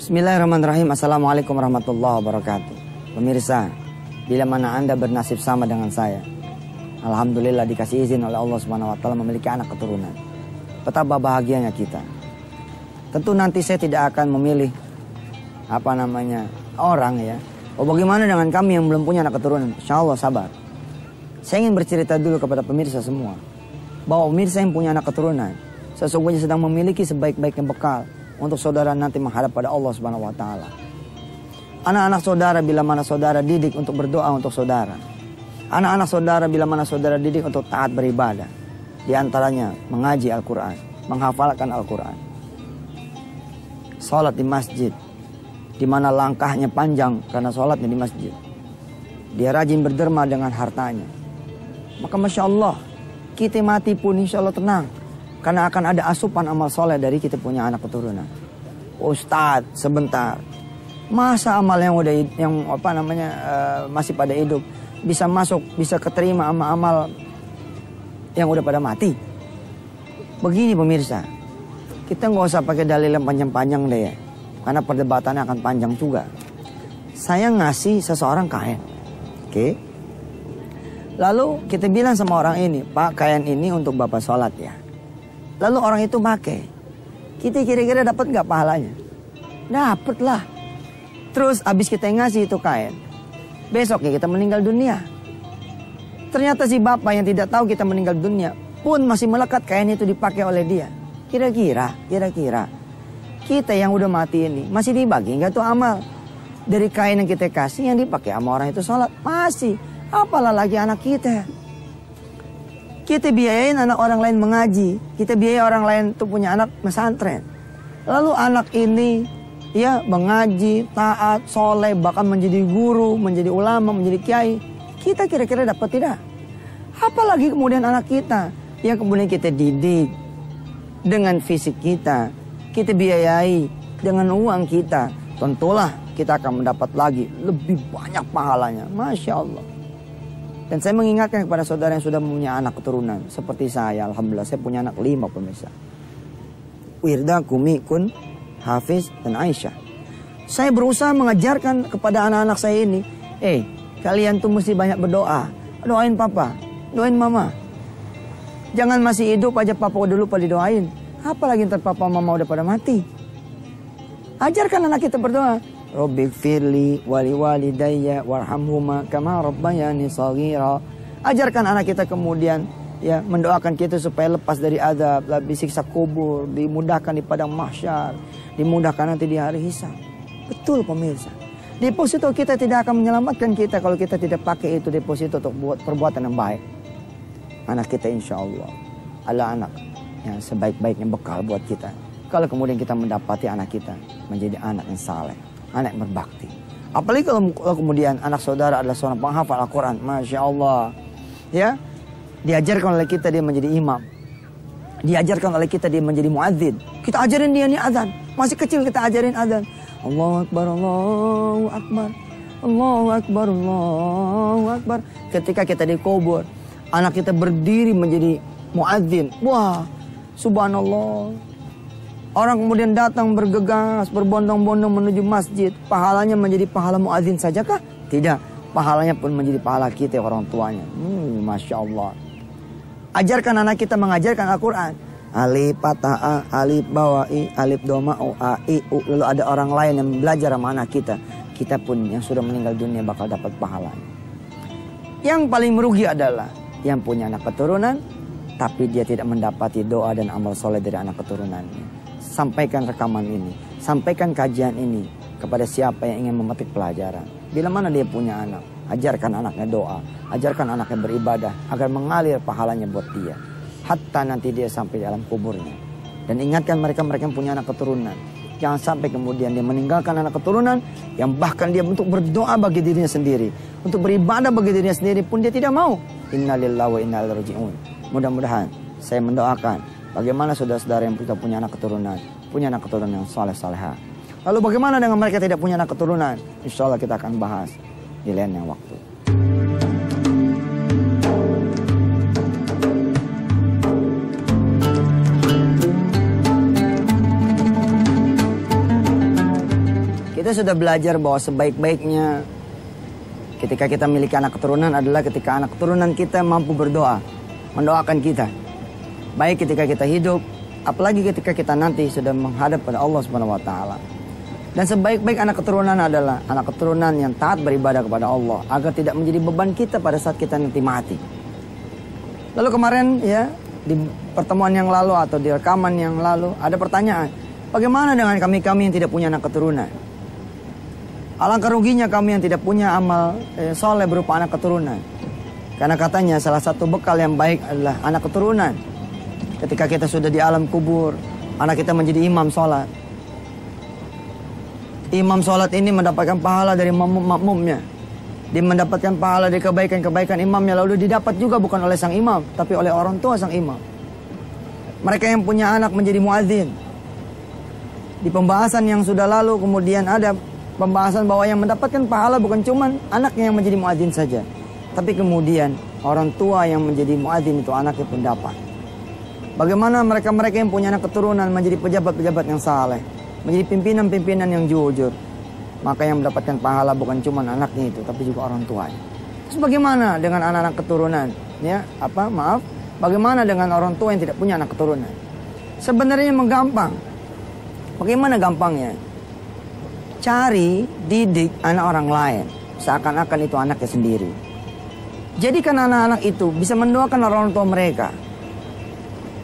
Bismillahirrahmanirrahim. Assalamualaikum warahmatullahi wabarakatuh. Pemirsa, bila mana Anda bernasib sama dengan saya, alhamdulillah dikasih izin oleh Allah Subhanahu wa taala memiliki anak keturunan. Betapa bahagianya kita. Tentu nanti saya tidak akan memilih orang ya. Oh, bagaimana dengan kami yang belum punya anak keturunan? Insya Allah sabar. Saya ingin bercerita dulu kepada pemirsa semua bahwa pemirsa yang punya anak keturunan sesungguhnya sedang memiliki sebaik-baiknya bekal untuk saudara nanti menghadap pada Allah Subhanahu wa taala. Anak-anak saudara bila mana saudara didik untuk berdoa untuk saudara. Anak-anak saudara bila mana saudara didik untuk taat beribadah. Di antaranya mengaji Al-Quran, menghafalkan Al-Quran. Salat di masjid, di mana langkahnya panjang karena salatnya di masjid. Dia rajin berderma dengan hartanya. Maka Masya Allah, kita mati pun insya Allah tenang. Karena akan ada asupan amal soleh dari kita punya anak keturunan. Ustadz, sebentar. Masa amal yang masih pada hidup bisa masuk, bisa keterima amal yang udah pada mati? Begini pemirsa, kita nggak usah pakai dalil yang panjang-panjang deh ya. Karena perdebatannya akan panjang juga. Saya ngasih seseorang kain. Oke. Lalu kita bilang sama orang ini, Pak, kain ini untuk Bapak sholat ya. Lalu orang itu pakai. Kita kira-kira dapat nggak pahalanya? Dapat lah. Terus abis kita ngasih itu kain, besoknya kita meninggal dunia. Ternyata si bapak yang tidak tahu kita meninggal dunia pun masih melekat kain itu dipakai oleh dia. Kira-kira kita yang udah mati ini masih dibagi nggak tuh amal dari kain yang kita kasih yang dipakai sama orang itu sholat? Masih. Apalah lagi anak kita. Kita biayain anak orang lain mengaji. Kita biayai orang lain tuh punya anak pesantren. Lalu anak ini ya mengaji, taat, soleh, bahkan menjadi guru, menjadi ulama, menjadi kiai. Kita kira-kira dapat tidak? Apalagi kemudian anak kita yang kemudian kita didik dengan fisik kita. Kita biayai dengan uang kita. Tentulah kita akan mendapat lagi lebih banyak pahalanya. Masya Allah. Dan saya mengingatkan kepada saudara yang sudah punya anak keturunan. Seperti saya, alhamdulillah saya punya anak 5 pemirsa. Wirda, Kumi, Kun, Hafiz, dan Aisyah. Saya berusaha mengajarkan kepada anak-anak saya ini. Kalian tuh mesti banyak berdoa. Doain papa, doain mama. Jangan masih hidup aja papa udah lupa didoain. Apalagi ntar papa mama udah pada mati. Ajarkan anak kita berdoa. Rabbighfirli wali walidayya warhamhuma kama rabbayani shaghira. Ajarkan anak kita kemudian ya mendoakan kita supaya lepas dari azab, lebih siksa kubur, dimudahkan di padang mahsyar, dimudahkan nanti di hari hisab. Betul pemirsa. Deposito kita tidak akan menyelamatkan kita kalau kita tidak pakai itu deposito untuk buat perbuatan yang baik. Anak kita insya Allah adalah anak yang sebaik-baiknya bekal buat kita. Kalau kemudian kita mendapati anak kita menjadi anak yang saleh, anak yang berbakti. Apalagi kalau kemudian anak saudara adalah seorang penghafal Al-Quran. Masya Allah. Ya, diajarkan oleh kita dia menjadi imam. Diajarkan oleh kita dia menjadi muadzin. Kita ajarin dia nih azan. Masih kecil kita ajarin azan. Allahu Akbar, Allahu Akbar. Allahu Akbar, Allahu Akbar. Ketika kita dikubur, anak kita berdiri menjadi muadzin. Wah, subhanallah. Orang kemudian datang bergegas, berbondong-bondong menuju masjid. Pahalanya menjadi pahala muadzin sajakah? Tidak. Pahalanya pun menjadi pahala kita orang tuanya. Masya Allah. Ajarkan anak kita mengajarkan Al-Quran. Alif, patah, alif, bawa'i, alif, doma, a, i, u. Lalu ada orang lain yang belajar sama anak kita. Kita pun yang sudah meninggal dunia bakal dapat pahalanya. Yang paling merugi adalah yang punya anak keturunan, tapi dia tidak mendapati doa dan amal soleh dari anak keturunannya. Sampaikan rekaman ini, sampaikan kajian ini kepada siapa yang ingin memetik pelajaran. Bila mana dia punya anak, ajarkan anaknya doa, ajarkan anaknya beribadah agar mengalir pahalanya buat dia. Hatta nanti dia sampai di alam kuburnya. Dan ingatkan mereka yang punya anak keturunan. Jangan sampai kemudian dia meninggalkan anak keturunan yang bahkan dia untuk berdoa bagi dirinya sendiri, untuk beribadah bagi dirinya sendiri pun dia tidak mau. Innalillahi wa inna ilaihi raji'un. Mudah-mudahan saya mendoakan bagaimana saudara-saudara yang kita punya anak keturunan yang saleh-saleha. Lalu bagaimana dengan mereka tidak punya anak keturunan? Insya Allah kita akan bahas di lain yang waktu. Kita sudah belajar bahwa sebaik-baiknya ketika kita memiliki anak keturunan adalah ketika anak keturunan kita mampu berdoa, mendoakan kita. Baik ketika kita hidup, apalagi ketika kita nanti sudah menghadap pada Allah Subhanahu wa taala. Dan sebaik-baik anak keturunan adalah anak keturunan yang taat beribadah kepada Allah agar tidak menjadi beban kita pada saat kita nanti mati. Lalu kemarin ya, di pertemuan yang lalu atau di rekaman yang lalu ada pertanyaan, bagaimana dengan kami-kami yang tidak punya anak keturunan? Alangkah ruginya kami yang tidak punya amal soleh berupa anak keturunan. Karena katanya salah satu bekal yang baik adalah anak keturunan. Ketika kita sudah di alam kubur, anak kita menjadi imam sholat. Imam sholat ini mendapatkan pahala dari makmumnya. Dia mendapatkan pahala dari kebaikan-kebaikan imamnya. Lalu didapat juga bukan oleh sang imam, tapi oleh orang tua sang imam. Mereka yang punya anak menjadi muadzin. Di pembahasan yang sudah lalu kemudian ada pembahasan bahwa yang mendapatkan pahala bukan cuma anaknya yang menjadi muadzin saja, tapi kemudian orang tua yang menjadi muadzin itu anaknya pun dapat. Bagaimana mereka-mereka yang punya anak keturunan menjadi pejabat-pejabat yang saleh, menjadi pimpinan-pimpinan yang jujur, maka yang mendapatkan pahala bukan cuma anaknya itu, tapi juga orang tuanya. Terus bagaimana dengan anak-anak keturunan? Bagaimana dengan orang tua yang tidak punya anak keturunan? Sebenarnya menggampang. Bagaimana gampangnya? Cari, didik anak orang lain seakan-akan itu anaknya sendiri. Jadikan anak-anak itu bisa mendoakan orang tua mereka.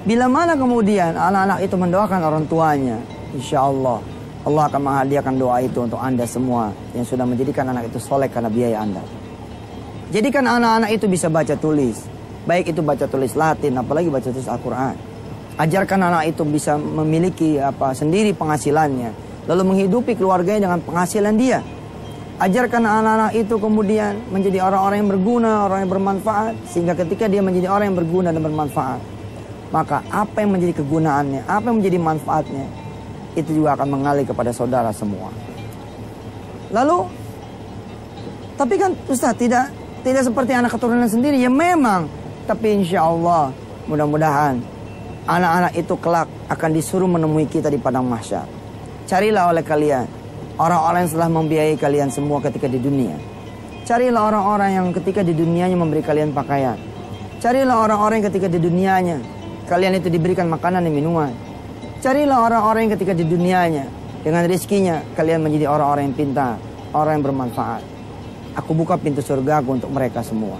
Bila mana kemudian anak-anak itu mendoakan orang tuanya, insya Allah akan menghadiahkan doa itu untuk Anda semua yang sudah menjadikan anak itu soleh karena biaya Anda. Jadikan anak-anak itu bisa baca tulis, baik itu baca tulis Latin apalagi baca tulis Al-Quran. Ajarkan anak itu bisa memiliki sendiri penghasilannya, lalu menghidupi keluarganya dengan penghasilan dia. Ajarkan anak-anak itu kemudian menjadi orang-orang yang berguna, orang yang bermanfaat. Sehingga ketika dia menjadi orang yang berguna dan bermanfaat, maka apa yang menjadi kegunaannya, apa yang menjadi manfaatnya, itu juga akan mengalir kepada saudara semua. Lalu, tapi kan Ustaz tidak seperti anak keturunan sendiri. Ya memang, tapi insya Allah mudah-mudahan anak-anak itu kelak akan disuruh menemui kita di padang mahsyar. Carilah oleh kalian orang-orang yang telah membiayai kalian semua ketika di dunia. Carilah orang-orang yang ketika di dunianya memberi kalian pakaian. Carilah orang-orang yang ketika di dunianya kalian itu diberikan makanan dan minuman. Carilah orang-orang yang ketika di dunianya dengan rezekinya kalian menjadi orang-orang yang pintar, orang yang bermanfaat. Aku buka pintu surgaku untuk mereka semua.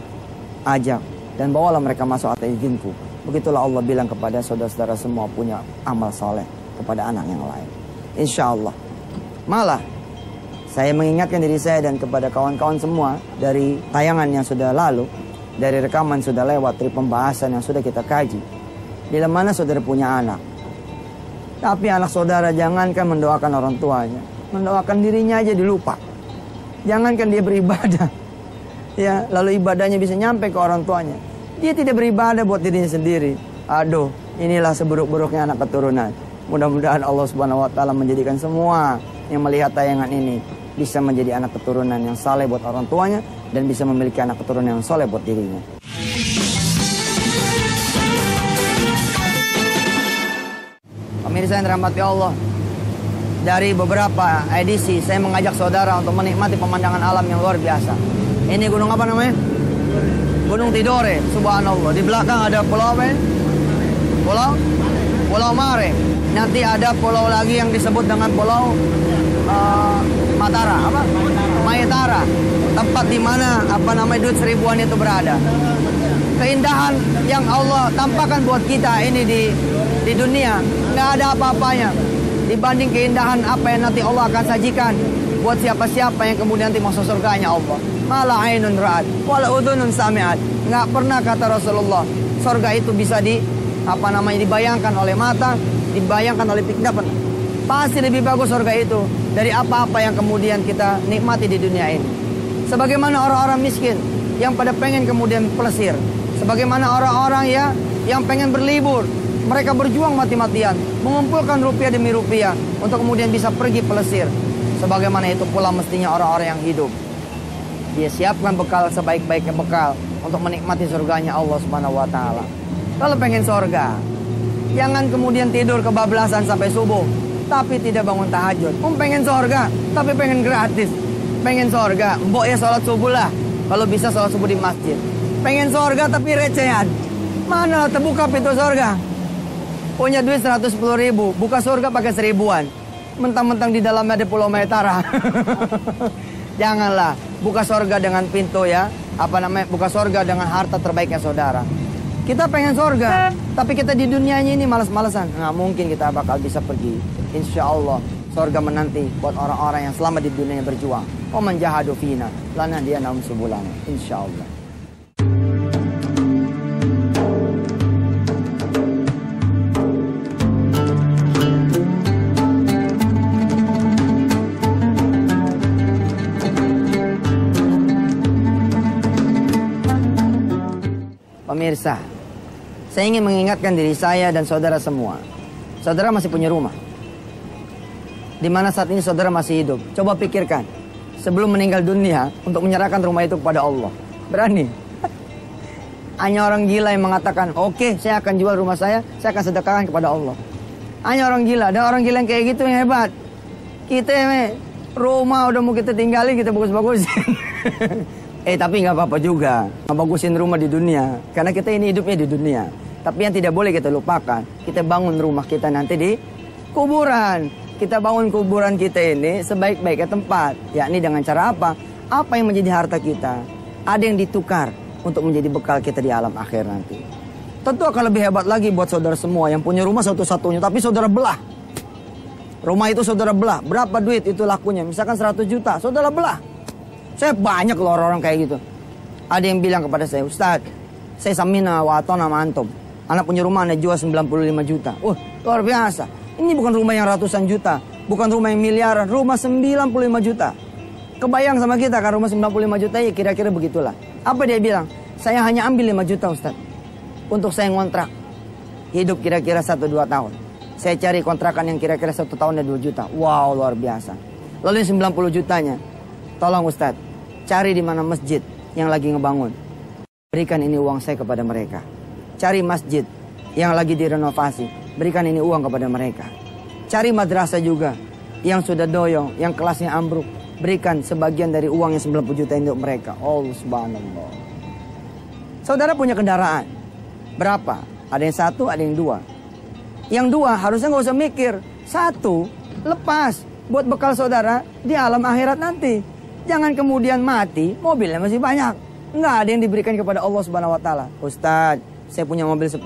Ajak dan bawalah mereka masuk atas izinku. Begitulah Allah bilang kepada saudara-saudara semua punya amal soleh kepada anak yang lain. Insya Allah. Malah saya mengingatkan diri saya dan kepada kawan-kawan semua dari tayangan yang sudah lalu, dari rekaman sudah lewat, dari pembahasan yang sudah kita kaji. Bila mana saudara punya anak, tapi anak saudara jangankan mendoakan orang tuanya, mendoakan dirinya aja dilupa. Jangankan dia beribadah, ya lalu ibadahnya bisa nyampe ke orang tuanya, dia tidak beribadah buat dirinya sendiri. Aduh, inilah seburuk-buruknya anak keturunan. Mudah-mudahan Allah Subhanahu wa taala menjadikan semua yang melihat tayangan ini bisa menjadi anak keturunan yang saleh buat orang tuanya dan bisa memiliki anak keturunan yang saleh buat dirinya. Pemirsa yang dirahmati Allah, dari beberapa edisi saya mengajak saudara untuk menikmati pemandangan alam yang luar biasa. Ini gunung apa namanya? Gunung Tidore, subhanallah. Di belakang ada pulau apa? Pulau Mare. Nanti ada pulau lagi yang disebut dengan pulau Mayatara. Tempat di mana duit seribuan itu berada. Keindahan yang Allah tampakkan buat kita ini di dunia nggak ada apa-apanya dibanding keindahan apa yang nanti Allah akan sajikan buat siapa-siapa yang kemudian nanti masuk surganya Allah. Mala ainun ra'at wala udhunun sami'at. Nggak pernah kata Rasulullah surga itu bisa dibayangkan oleh mata, dibayangkan oleh pikiran. Pasti lebih bagus surga itu dari apa-apa yang kemudian kita nikmati di dunia ini. Sebagaimana orang-orang miskin yang pada pengen kemudian pelesir, sebagaimana orang-orang yang pengen berlibur, mereka berjuang mati-matian mengumpulkan rupiah demi rupiah untuk kemudian bisa pergi pelesir. Sebagaimana itu pula mestinya orang-orang yang hidup, dia siapkan bekal sebaik-baiknya bekal untuk menikmati surganya Allah Subhanahu wa taala. Kalau pengen surga, jangan kemudian tidur kebablasan sampai subuh. tapi tidak bangun tahajud. Pengen surga, tapi pengen gratis. Pengen surga, mbok ya sholat subuh lah. Kalau bisa sholat subuh di masjid. Pengen surga tapi recehan. Mana terbuka pintu surga? Punya duit 110.000, buka surga pakai 1.000-an. Mentang-mentang di dalamnya ada Pulau Mayatara. Janganlah buka surga dengan pintu ya. Buka surga dengan harta terbaiknya saudara. Kita pengen surga, tapi kita di dunianya ini malas-malesan. Nggak mungkin kita bakal bisa pergi. Insya Allah surga menanti buat orang-orang yang selama di dunia berjuang. Waman jahadu fina lanahdiyannahum subulana. Insya Allah. Pemirsa, saya ingin mengingatkan diri saya dan saudara semua. Saudara masih punya rumah. Di mana saat ini saudara masih hidup. Coba pikirkan, sebelum meninggal dunia, untuk menyerahkan rumah itu kepada Allah. Berani? Hanya orang gila yang mengatakan, oke, saya akan jual rumah saya akan sedekahkan kepada Allah. Hanya orang gila, dan orang gila yang kayak gitu yang hebat. Kita rumah udah mau kita tinggalin, kita bagus-bagusin. Tapi nggak apa-apa juga, ngebagusin rumah di dunia. Karena kita ini hidupnya di dunia. Tapi yang tidak boleh kita lupakan, kita bangun rumah kita nanti di kuburan. Kita bangun kuburan kita ini sebaik-baiknya tempat. Yakni dengan cara apa? Apa yang menjadi harta kita, ada yang ditukar untuk menjadi bekal kita di alam akhir nanti. Tentu akan lebih hebat lagi buat saudara semua yang punya rumah satu-satunya, tapi saudara belah. Rumah itu saudara belah, berapa duit itu lakunya? Misalkan 100 juta, saudara belah. Saya banyak loh orang-orang kayak gitu. Ada yang bilang kepada saya, Ustadz, saya samina waton sama antum. Anak punya rumah, anak jual 95 juta. Luar biasa. Ini bukan rumah yang ratusan juta. Bukan rumah yang miliaran. Rumah 95 juta. Kebayang sama kita kan rumah 95 juta ya kira-kira begitulah. Apa dia bilang? Saya hanya ambil 5 juta Ustadz. Untuk saya ngontrak. Hidup kira-kira 1-2 tahun. Saya cari kontrakan yang kira-kira 1 tahun dan 2 juta. Wow, luar biasa. Lalu 90 jutanya. Tolong Ustadz. Cari di mana masjid yang lagi ngebangun. Berikan ini uang saya kepada mereka. Cari masjid yang lagi direnovasi. Berikan ini uang kepada mereka. Cari madrasah juga yang sudah doyong, yang kelasnya ambruk. Berikan sebagian dari uang yang 90 juta untuk mereka. Allah subhanallah. Saudara punya kendaraan. Berapa? Ada yang 1, ada yang 2. Yang 2 harusnya nggak usah mikir. 1, lepas buat bekal saudara di alam akhirat nanti. Jangan kemudian mati, mobilnya masih banyak. Nggak ada yang diberikan kepada Allah Subhanahu wa Ta'ala. Ustadz, saya punya mobil 10.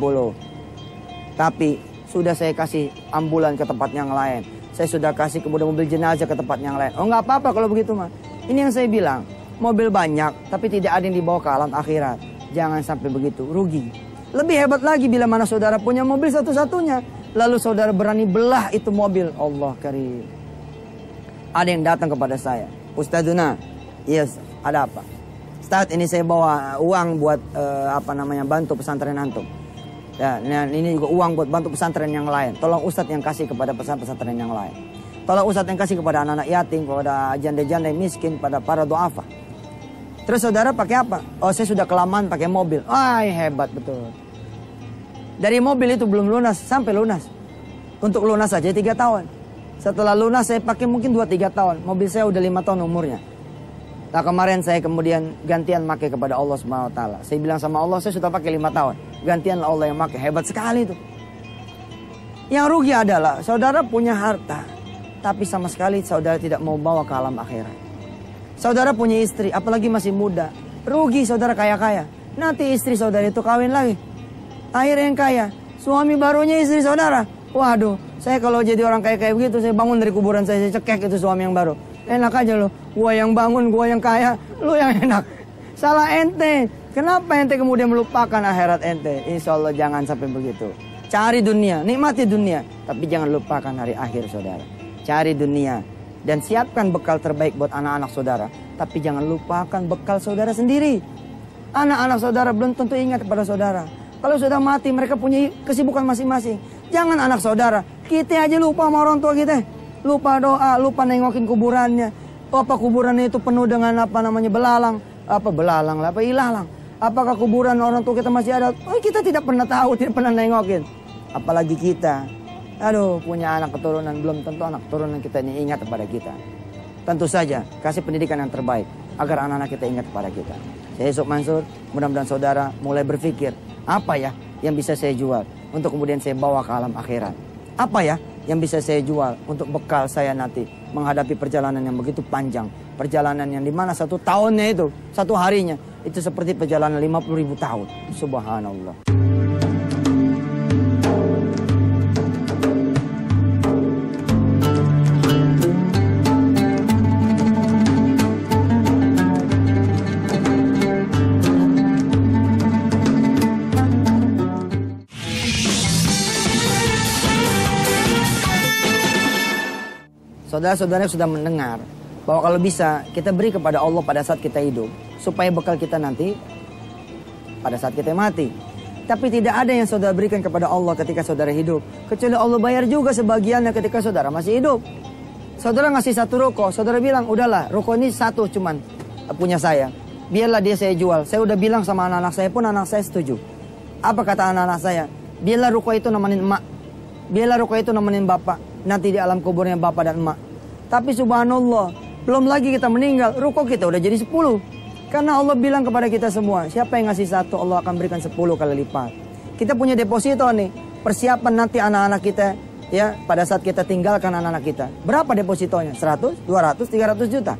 Tapi sudah saya kasih ambulan ke tempat yang lain. Saya sudah kasih kemudian mobil jenazah ke tempat yang lain. Oh nggak apa-apa kalau begitu mah. Ini yang saya bilang. Mobil banyak, tapi tidak ada yang dibawa ke alam akhirat. Jangan sampai begitu, rugi. Lebih hebat lagi bila mana saudara punya mobil satu-satunya. Lalu saudara berani belah itu mobil. Allah karim. Ada yang datang kepada saya. Ustadzuna, yes, ada apa? Ustadz, ini saya bawa uang buat bantu pesantren antum. Ya, ini juga uang buat bantu pesantren yang lain. Tolong Ustadz yang kasih kepada pesantren yang lain. Tolong Ustadz yang kasih kepada anak-anak yatim, kepada janda-janda miskin, pada para duafa. Terus saudara pakai apa? Oh, saya sudah kelamaan pakai mobil. Wah, hebat betul. Dari mobil itu belum lunas sampai lunas. Untuk lunas saja 3 tahun. Setelah lunas saya pakai mungkin 2-3 tahun. Mobil saya udah 5 tahun umurnya. Nah kemarin saya kemudian gantian pakai kepada Allah Subhanahu wa Ta'ala. Saya bilang sama Allah, saya sudah pakai 5 tahun. Gantianlah Allah yang pakai. Hebat sekali itu. Yang rugi adalah saudara punya harta, tapi sama sekali saudara tidak mau bawa ke alam akhirat. Saudara punya istri, apalagi masih muda. Rugi saudara kaya-kaya. Nanti istri saudara itu kawin lagi. Akhirnya yang kaya, suami barunya istri saudara. Waduh, saya kalau jadi orang kaya-kaya begitu, saya bangun dari kuburan saya cekek itu suami yang baru. Enak aja loh, gua yang bangun, gua yang kaya, lu yang enak. Salah ente. Kenapa ente kemudian melupakan akhirat ente? Insya Allah jangan sampai begitu. Cari dunia, nikmati dunia, tapi jangan lupakan hari akhir saudara. Cari dunia dan siapkan bekal terbaik buat anak-anak saudara, tapi jangan lupakan bekal saudara sendiri. Anak-anak saudara belum tentu ingat kepada saudara. Kalau sudah mati, mereka punya kesibukan masing-masing. Jangan anak saudara, kita aja lupa sama orang tua kita. Lupa doa, lupa nengokin kuburannya. Apa kuburannya itu penuh dengan belalang. Ilalang. Apakah kuburan orang tua kita masih ada? Oh, kita tidak pernah tahu, tidak pernah nengokin. Apalagi kita. Aduh, punya anak keturunan, belum tentu anak keturunan kita ini ingat kepada kita. Tentu saja, kasih pendidikan yang terbaik agar anak-anak kita ingat kepada kita. Saya Yusuf Mansur, mudah-mudahan saudara mulai berpikir, apa ya yang bisa saya jual untuk kemudian saya bawa ke alam akhirat? Apa ya yang bisa saya jual untuk bekal saya nanti menghadapi perjalanan yang begitu panjang. Perjalanan yang dimana 1 tahunnya itu, 1 harinya, itu seperti perjalanan 50.000 tahun. Subhanallah. Saudara-saudara sudah mendengar bahwa kalau bisa kita beri kepada Allah pada saat kita hidup supaya bekal kita nanti pada saat kita mati. Tapi tidak ada yang saudara berikan kepada Allah ketika saudara hidup kecuali Allah bayar juga sebagiannya ketika saudara masih hidup. Saudara ngasih 1 ruko, saudara bilang udahlah ruko ini 1 cuman punya saya, biarlah dia saya jual. Saya udah bilang sama anak-anak saya pun anak saya setuju. Apa kata anak-anak saya? Biarlah ruko itu nemenin emak, biarlah ruko itu nemenin bapak nanti di alam kuburnya bapak dan emak. Tapi subhanallah, belum lagi kita meninggal, ruko kita udah jadi 10. Karena Allah bilang kepada kita semua, siapa yang ngasih 1, Allah akan berikan 10 kali lipat. Kita punya deposito nih, persiapan nanti anak-anak kita, ya, pada saat kita tinggalkan anak-anak kita. Berapa depositonya? 100, 200, 300 juta.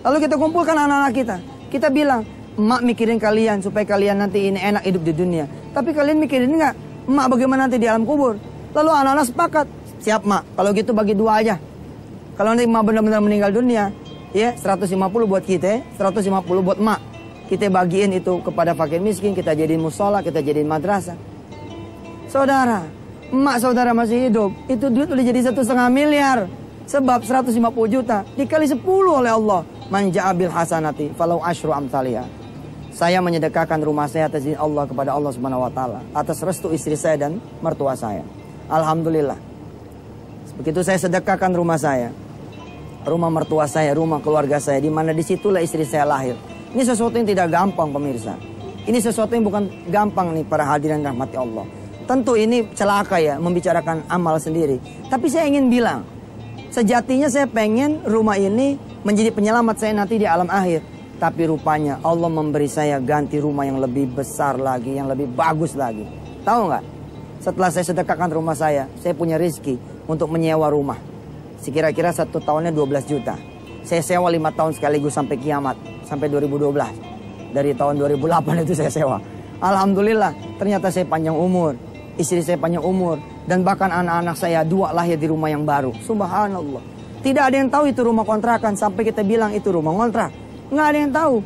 Lalu kita kumpulkan anak-anak kita. Kita bilang, emak mikirin kalian supaya kalian nanti ini enak hidup di dunia. Tapi kalian mikirin nggak, emak bagaimana nanti di alam kubur? Lalu anak-anak sepakat, siap mak, kalau gitu bagi 2 aja. Kalau nanti emak benar-benar meninggal dunia, ya 150 buat kita, 150 buat emak. Kita bagiin itu kepada fakir miskin, kita jadiin musola, kita jadiin madrasah. Saudara, emak saudara masih hidup, itu duit udah jadi 1,5 miliar. Sebab 150 juta dikali 10 oleh Allah. Man ja'a bil hasanati falau asyru amthaliha. Saya menyedekahkan rumah saya atas izin Allah kepada Allah Subhanahu wa taala, atas restu istri saya dan mertua saya. Alhamdulillah. Begitu saya sedekahkan rumah saya, rumah mertua saya, rumah keluarga saya, di mana disitulah istri saya lahir. Ini sesuatu yang tidak gampang pemirsa. Ini sesuatu yang bukan gampang nih para hadirin rahmati Allah. Tentu ini celaka ya membicarakan amal sendiri. Tapi saya ingin bilang, sejatinya saya pengen rumah ini menjadi penyelamat saya nanti di alam akhir. Tapi rupanya Allah memberi saya ganti rumah yang lebih besar lagi, yang lebih bagus lagi. Tahu nggak? Setelah saya sedekahkan rumah saya punya rezeki untuk menyewa rumah. Sekira-kira 1 tahunnya 12 juta. Saya sewa 5 tahun sekaligus sampai kiamat. Sampai 2012. Dari tahun 2008 itu saya sewa. Alhamdulillah, ternyata saya panjang umur. Istri saya panjang umur. Dan bahkan anak-anak saya 2 lahir di rumah yang baru. Subhanallah. Tidak ada yang tahu itu rumah kontrakan. Sampai kita bilang itu rumah kontrak. Nggak ada yang tahu.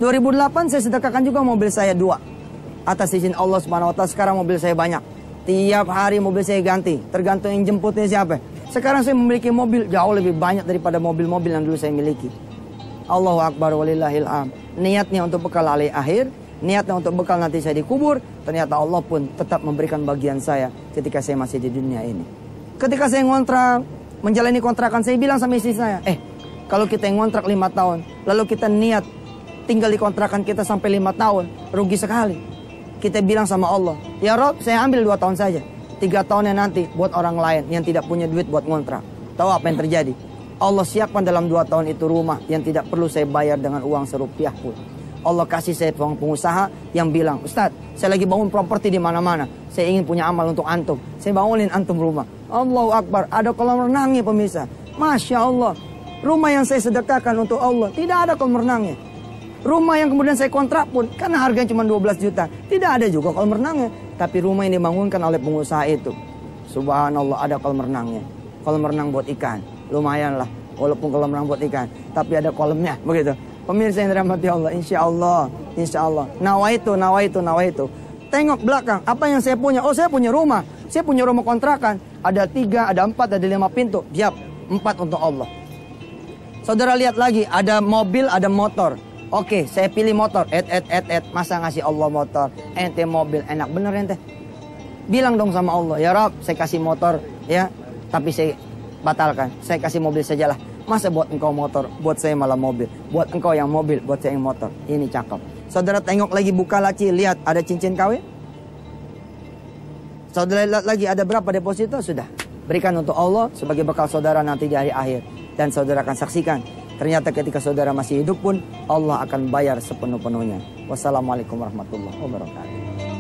2008 saya sedekahkan juga mobil saya 2. Atas izin Allah Subhanahu wa taala sekarang mobil saya banyak. Tiap hari mobil saya ganti. Tergantung yang jemputnya siapa. Sekarang saya memiliki mobil jauh lebih banyak daripada mobil-mobil yang dulu saya miliki. Allahu Akbar walillahil hamd. Niatnya untuk bekal akhir, niatnya untuk bekal nanti saya dikubur. Ternyata Allah pun tetap memberikan bagian saya ketika saya masih di dunia ini. Ketika saya ngontrak, menjalani kontrakan, saya bilang sama istri saya, kalau kita yang ngontrak 5 tahun, lalu kita niat tinggal di kontrakan kita sampai 5 tahun, rugi sekali. Kita bilang sama Allah, ya Rob, saya ambil 2 tahun saja. 3 tahunnya nanti buat orang lain yang tidak punya duit buat ngontrak. Tahu apa yang terjadi? Allah siapkan dalam 2 tahun itu rumah yang tidak perlu saya bayar dengan uang serupiah pun. Allah kasih saya pengusaha yang bilang, Ustadz, saya lagi bangun properti di mana-mana. Saya ingin punya amal untuk antum. Saya bangunin antum rumah. Allahu Akbar, ada kolam renangnya pemirsa. Masya Allah, rumah yang saya sedekahkan untuk Allah, tidak ada kolam renangnya. Rumah yang kemudian saya kontrak pun, karena harganya cuma 12 juta. Tidak ada juga kolam renangnya. Tapi rumah yang dibangunkan oleh pengusaha itu, subhanallah, ada kolam renangnya. Kolam renang buat ikan, lumayan lah. Walaupun kolam renang buat ikan, tapi ada kolamnya, begitu. Pemirsa yang dirahmati Allah, insya Allah. Nawaitu. Tengok belakang, apa yang saya punya? Oh, saya punya rumah. Saya punya rumah kontrakan. Ada 3, ada 4, ada 5 pintu. Siap, 4 untuk Allah. Saudara lihat lagi, ada mobil, ada motor. Oke, saya pilih motor. Masa ngasih Allah motor? Ente mobil, enak bener ente. Bilang dong sama Allah, ya Rob, saya kasih motor, ya, tapi saya batalkan. Saya kasih mobil sajalah. Masa buat engkau motor, buat saya malah mobil. Buat engkau yang mobil, buat saya yang motor. Ini cakep. Saudara tengok lagi, buka laci, lihat ada cincin kawin. Saudara lihat lagi, ada berapa deposito? Sudah, Berikan untuk Allah sebagai bekal saudara nanti di hari akhir. Dan saudara akan saksikan, ternyata ketika saudara masih hidup pun Allah akan bayar sepenuh-penuhnya. Wassalamualaikum warahmatullahi wabarakatuh.